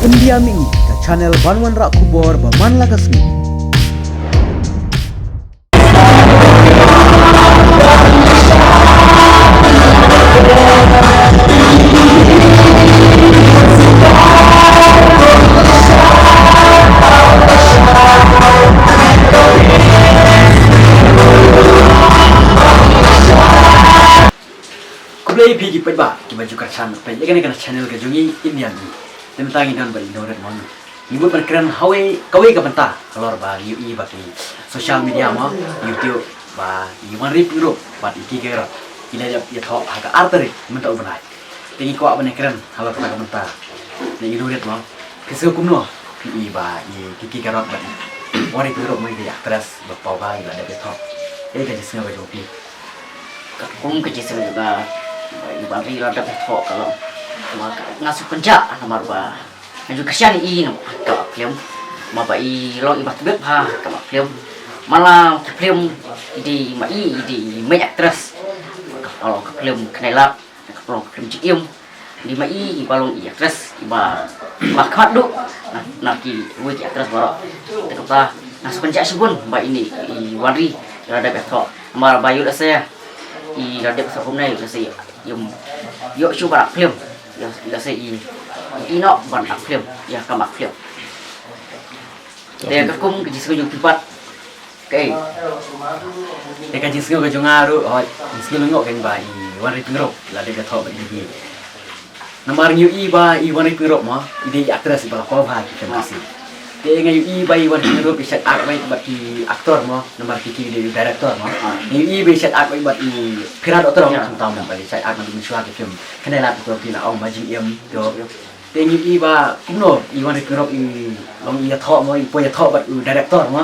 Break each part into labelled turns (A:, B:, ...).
A: India Mi ke channel Banwan Rak Kubor Baman Lagasmi. Kublai pergi perba, kita baju kerjaan, pergi kan channel kejungi India Mi. Tentang ini dan beri noret mon. Ibu berkeran kawai ke bentah kalau bagi bagi sosial media mah YouTube bah iwan rip grup bat iki kira ila ya thok aga arteri menta ubenai. Tingi ko abane keren kalau kita ke bentah. Ni noret mah kesu kumno pi bah iki kira bat wari grup mai dia terus bapau ba ila ada thok. Kan jesna baju pi.
B: Cũng cái sự là bạn đi là đặc thọ cả lắm mà ngã sụp penca nama baaju kasihan ini nama film mà vậy lo ibat bếp ha các film malah film di mấy actress kalau film kenelat kalau film cium di mai balong actress iba makat du nanti we actress baru kita ngasup penca sebun mbak ini wari ada betok mà bayu dah saya là đẹp hôm nay là gì dùng dựa chu bạc film là gì nó bản bạc film ya cả bạc film để các cung cái gì dùng pipat cái cái gì sử dụng ngaru rồi sử dụng ngọc cái bài warna pingro là để cái thọ bệnh gì nomor new iba warna pingro mà ini aktris iba kau bahagi kita masih dia ngayu iba warna pingro bisa arwai bagi aktor mà nomor kiki dari director mà ngayu iba bisa arwai bagi pirat aktor orang tahu nampak dia arwai bagi suara film kena lah tu pina orang majing em tu dia ngayu iba kuno warna pingro long ia thọ mà ia thọ bagi director mà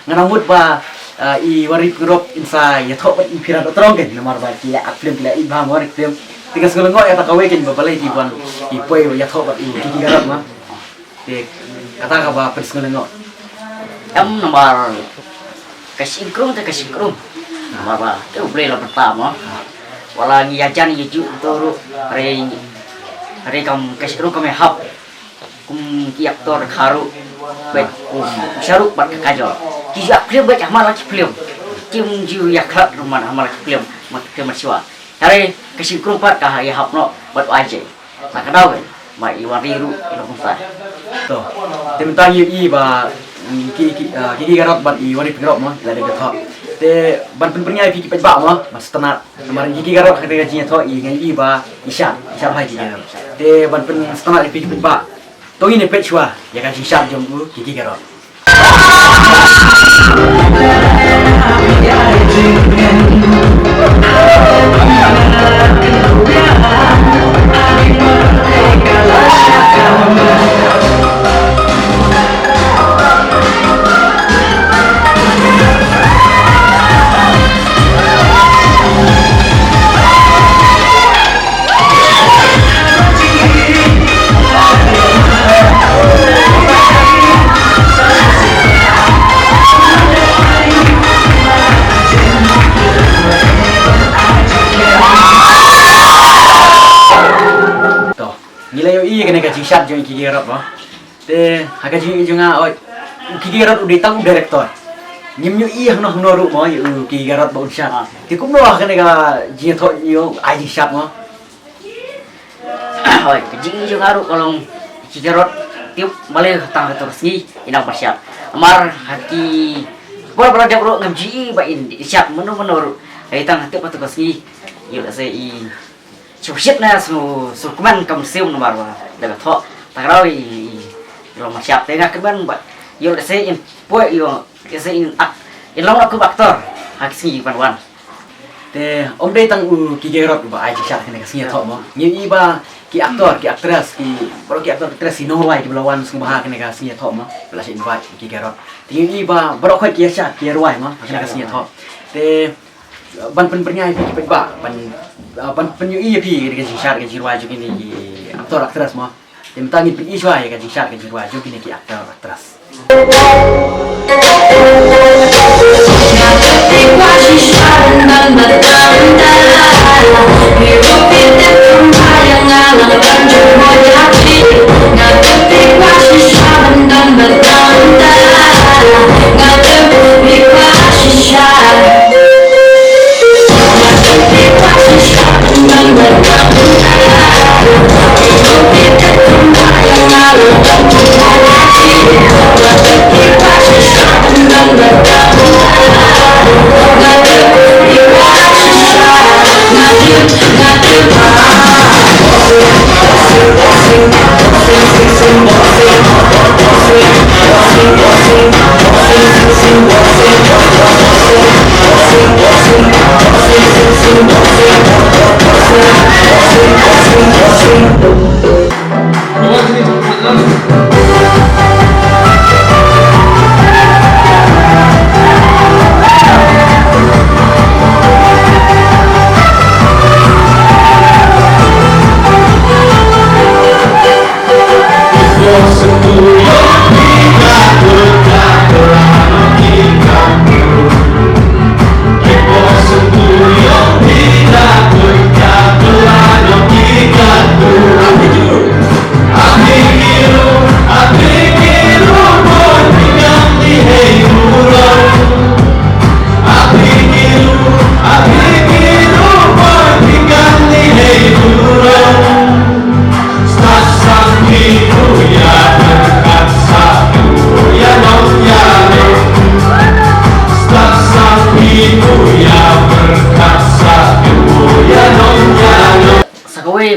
B: nganamut ba warna pingro insai ia thọ bagi pirat aktor kan nomor bagi film kila iba warna film tiga sekolah ngok ya tak kawin kan babalai di buan ipoi ia thọ bagi kiki garap mà kata apa personal ngok em nomor kasih krum nomor apa itu boleh lah pertama wala ngiajan yiju toru hari kam kasih krum kami hap aktor kharu baik syaruk bat kajol kijak film baik amal lagi film kim ju yaklat rumah amal lagi film mat film siwa hari kasih krum pat kah ya hap no bat aja tak tahu kan mai wariru ilo kumsa
A: to tentang ba kiki garot ban wari pingrok mah la de gathok te ban pennya kiki pejba mah mas tenat nomor kiki garot kata gajinya tho ngai ba isya hai kiki garot te ban pen tenat kiki pejba to ini pechwa ya kan isya jom kiki garot kena gaji syat jong kiki garot mah te hagaji jonga oi kiki garot udah tang director nyimnyu hang noru mah kiki garot ba syat ti kum noh kena ga ji tho yo ai syat mah
B: oi kejing jonga ru kalau kiki garot tiup balik tang terus ni inang pasyat amar hati bola dia bro ngamji ba in syat menur ai tang tiup terus ni yo sei chụp na su kuman kam siêu nomor ba dapat thọ tak raw lo masyap tengah keban ba yo da se in po yo se in long aku aktor haksi ban
A: te om dei tang ki gerot ba ai chat kena kasnya thọ mo ngi ba ki aktor ki aktris ki pro ki aktor aktris no wai ki belawan sung ba kena kasnya thọ mo belas invite ki gerot ti ba bro khoi ki chat ki roi mo kena kasnya thọ te ban pennya ki ba ban penyu pi ke syar ke jirwa juga ni aktor aktris mah yang tangi pi iswa ya ke syar ke jirwa juga ni aktor aktris Ngapit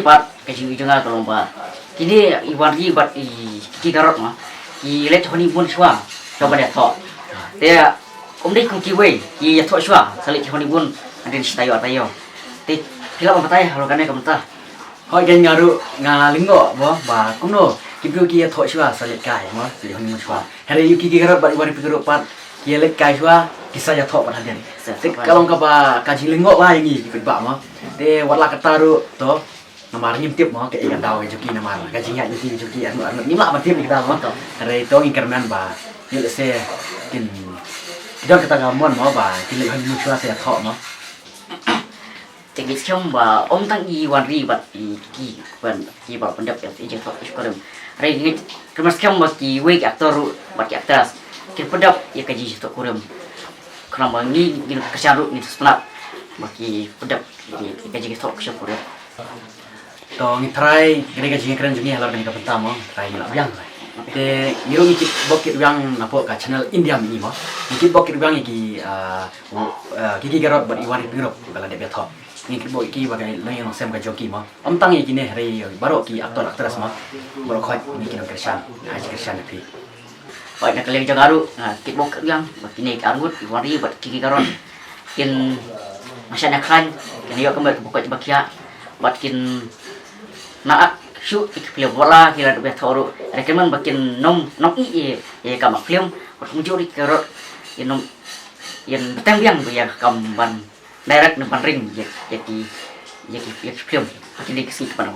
B: bat kajing ijunga kalau ba kini iwan ri bat ki garot ma ki let honi bun shwa coba dia thok dia dei kung ki wei ki thok shwa salik honi bun adin stayo atayo te pila ba tay halo kane kamta
A: hoi gen ngaru ngalingo mo ba kuno kibru ki thok shwa salik kai mo salik honi bun shwa hari yuki ki garot bat iwan pikir pat ki lek kai shwa kisah ya thok bat hadian kalau ka ba kaji lingo ba yang ikut ba mo de wala kataru to namar ngintip mo ke ikan daw juki namar kajinya juki anu nimla matip kita mo hari to ingkerman ba yuk se kin don kata gamon mo ba kile honi bun shwa se thok mo
B: jadi siom ba tang iwan ri bat ki ba pendap ya ije thok sekarang hari ini kemas siom ba ki wei aktor bat ki aktas ki pendap ya kaji thok kurem kenapa ini kesyaru ni sebenarnya bagi pedap ni kaji kita kesyaru kurem
A: to ngi try gede gaji keren juni halar kan ka pertama try ni labyang te ngiro ngikit bokit yang napo ka channel India mi mo ngikit bokit yang iki kiki garot bat iwan biro kala de beto ngikit bo iki bagai lain yang sem ka joki mo tang iki ne hari baro ki aktor aktris mo baro khoi ngikit kersan haji kersan pi
B: banyak kalian jagaru kit bok yang begini argut wari buat kiki karon kin masyarakat kan yo kembali buka bakia buat kin naak shu ikpil bola kira de toru rekeman bakin nom i kamak film buat mujuri karot nom tembiang ya kamban direct depan ring jadi film akhirnya kesini kepada